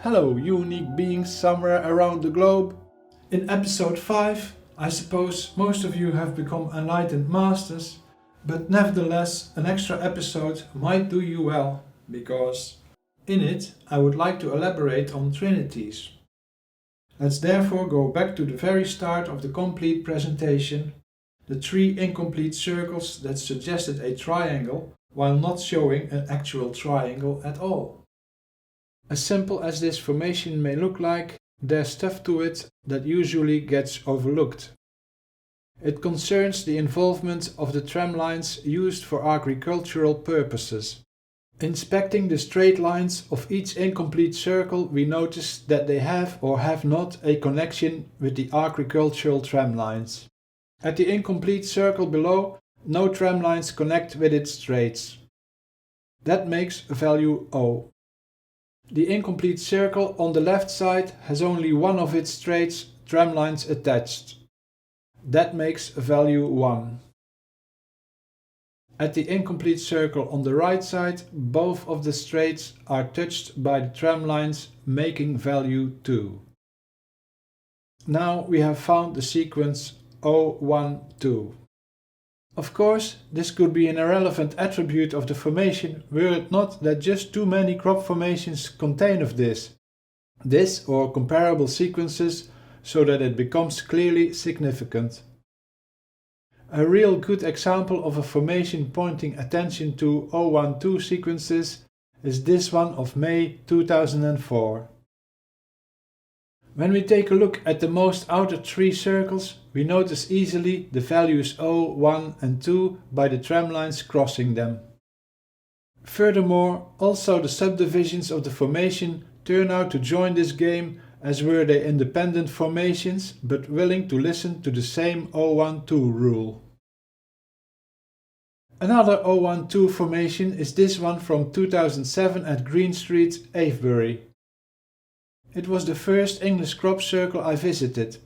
Hello, unique beings somewhere around the globe. In episode 5, I suppose most of you have become enlightened masters, but nevertheless, an extra episode might do you well, because in it I would like to elaborate on trinities. Let's therefore go back to the very start of the complete presentation, the 3 incomplete circles that suggested a triangle while not showing an actual triangle at all. As simple as this formation may look like, there's stuff to it that usually gets overlooked. It concerns the involvement of the tramlines used for agricultural purposes. Inspecting the straight lines of each incomplete circle, we notice that they have or have not a connection with the agricultural tramlines. At the incomplete circle below, no tramlines connect with its straights. That makes a value O. The incomplete circle on the left side has only one of its straights tramlines attached. That makes a value 1. At the incomplete circle on the right side, both of the straights are touched by the tramlines, making value 2. Now we have found the sequence 0, 1, 2. Of course, this could be an irrelevant attribute of the formation were it not that just too many crop formations contain of this or comparable sequences, so that it becomes clearly significant. A real good example of a formation pointing attention to 012 sequences is this one of May 2004. When we take a look at the most outer 3 circles, we notice easily the values 0, 1 and 2 by the tramlines crossing them. Furthermore, also the subdivisions of the formation turn out to join this game, as were they independent formations but willing to listen to the same 012 rule. Another 012 formation is this one from 2007 at Green Street, Avebury. It was the first English crop circle I visited.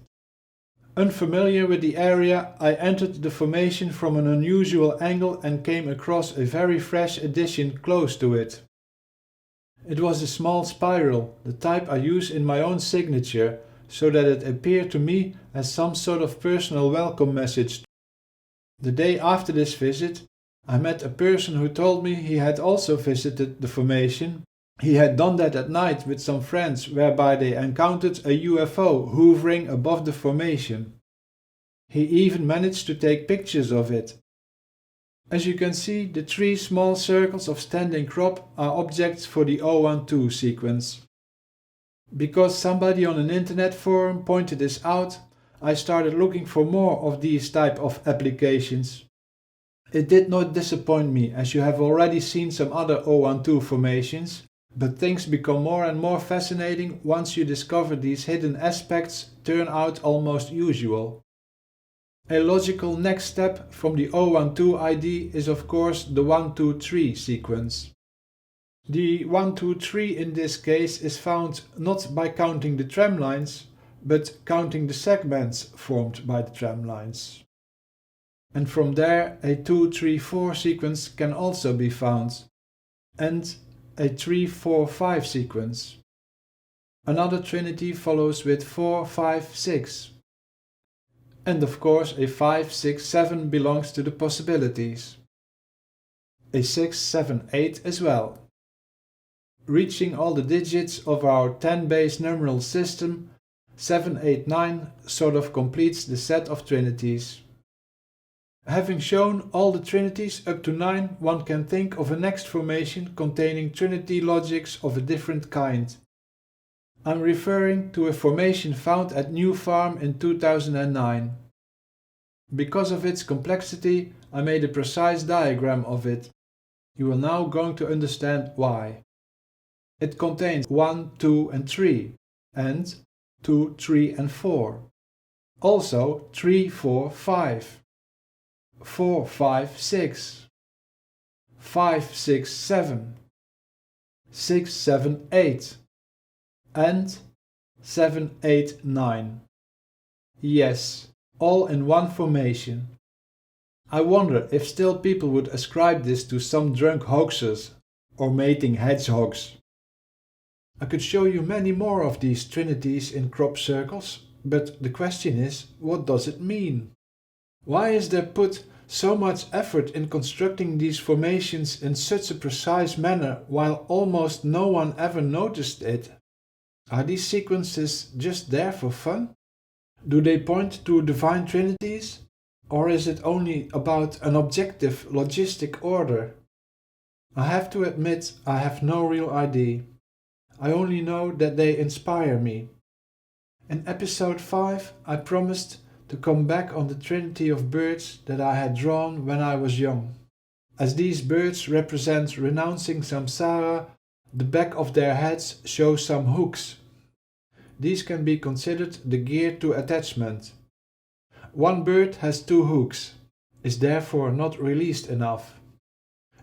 Unfamiliar with the area, I entered the formation from an unusual angle and came across a very fresh addition close to it. It was a small spiral, the type I use in my own signature, so that it appeared to me as some sort of personal welcome message. The day after this visit, I met a person who told me he had also visited the formation. He had done that at night with some friends, whereby they encountered a UFO hovering above the formation. He even managed to take pictures of it. As you can see, the 3 small circles of standing crop are objects for the 012 sequence. Because somebody on an internet forum pointed this out, I started looking for more of these type of applications. It did not disappoint me, as you have already seen some other 012 formations. But things become more and more fascinating once you discover these hidden aspects turn out almost usual. A logical next step from the 012 ID is of course the 123 sequence. The 123 in this case is found not by counting the tramlines, but counting the segments formed by the tramlines. And from there a 234 sequence can also be found, and a 3-4-5 sequence. Another trinity follows with 4-5-6. And of course a 5-6-7 belongs to the possibilities. A 6-7-8 as well. Reaching all the digits of our 10-base numeral system, 7-8-9 sort of completes the set of trinities. Having shown all the trinities up to 9, one can think of a next formation containing trinity logics of a different kind. I'm referring to a formation found at New Farm in 2009. Because of its complexity, I made a precise diagram of it. You are now going to understand why. It contains 1, 2 and 3, and 2, 3 and 4. Also 3, 4, 5. 4, 5, 6, 5, 6, 7, 6, 7, 8, and 7, 8, 9. Yes, all in one formation. I wonder if still people would ascribe this to some drunk hoaxers or mating hedgehogs. I could show you many more of these trinities in crop circles, but the question is, what does it mean? Why is there put so much effort in constructing these formations in such a precise manner while almost no one ever noticed it? Are these sequences just there for fun? Do they point to divine trinities? Or is it only about an objective logistic order? I have to admit I have no real idea. I only know that they inspire me. In episode 5 I promised to come back on the trinity of birds that I had drawn when I was young. As these birds represent renouncing samsara, the back of their heads shows some hooks. These can be considered the gear to attachment. One bird has 2 hooks, is therefore not released enough.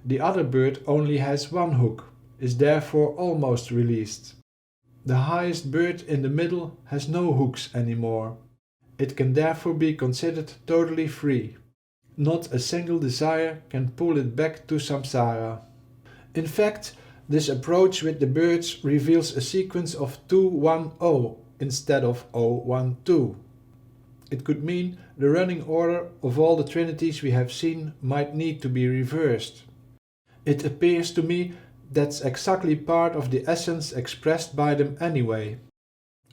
The other bird only has 1 hook, is therefore almost released. The highest bird in the middle has no hooks anymore. It can therefore be considered totally free. Not a single desire can pull it back to samsara. In fact, this approach with the birds reveals a sequence of 2-1-0 instead of 0-1-2. It could mean the running order of all the trinities we have seen might need to be reversed. It appears to me that's exactly part of the essence expressed by them anyway.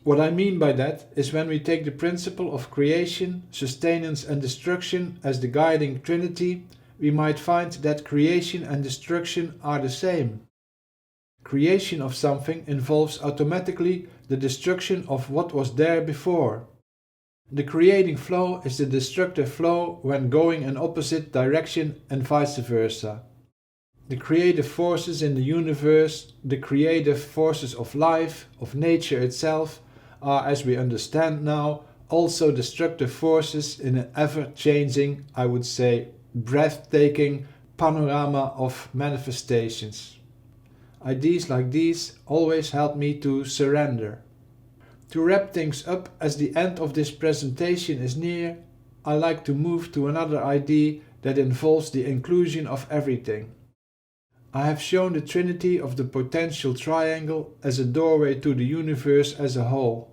What I mean by that is when we take the principle of creation, sustenance and destruction as the guiding trinity, we might find that creation and destruction are the same. Creation of something involves automatically the destruction of what was there before. The creating flow is the destructive flow when going in opposite direction and vice versa. The creative forces in the universe, the creative forces of life, of nature itself, are, as we understand now, also destructive forces in an ever-changing, I would say, breathtaking panorama of manifestations. Ideas like these always help me to surrender. To wrap things up, as the end of this presentation is near, I like to move to another idea that involves the inclusion of everything. I have shown the trinity of the potential triangle as a doorway to the universe as a whole.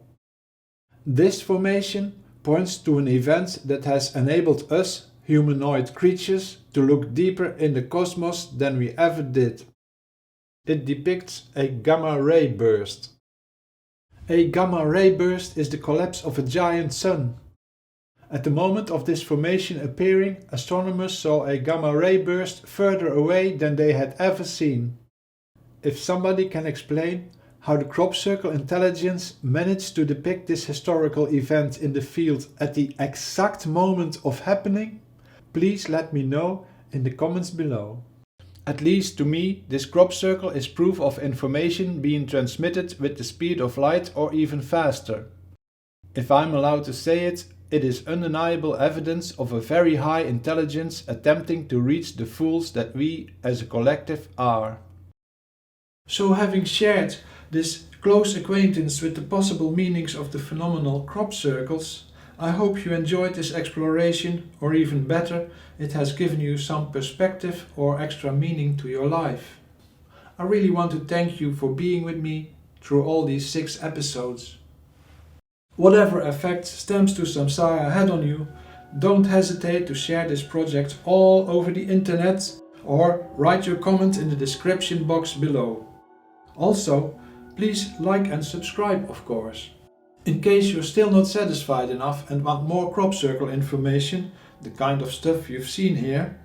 This formation points to an event that has enabled us, humanoid creatures, to look deeper in the cosmos than we ever did. It depicts a gamma-ray burst. A gamma-ray burst is the collapse of a giant sun. At the moment of this formation appearing, astronomers saw a gamma-ray burst further away than they had ever seen. If somebody can explain how the crop circle intelligence managed to depict this historical event in the field at the exact moment of happening, please let me know in the comments below. At least to me, this crop circle is proof of information being transmitted with the speed of light or even faster. If I'm allowed to say it, it is undeniable evidence of a very high intelligence attempting to reach the fools that we as a collective are. So having shared this close acquaintance with the possible meanings of the phenomenal crop circles, I hope you enjoyed this exploration, or even better, it has given you some perspective or extra meaning to your life. I really want to thank you for being with me through all these 6 episodes. Whatever effect stems to samsara had on you, don't hesitate to share this project all over the internet or write your comment in the description box below. Also, please like and subscribe, of course. In case you're still not satisfied enough and want more crop circle information, the kind of stuff you've seen here,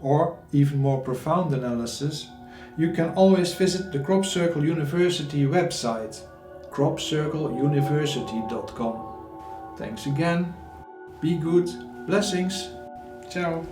or even more profound analysis, you can always visit the Crop Circle University website, cropcircleuniversity.com. Thanks again, be good, blessings, ciao.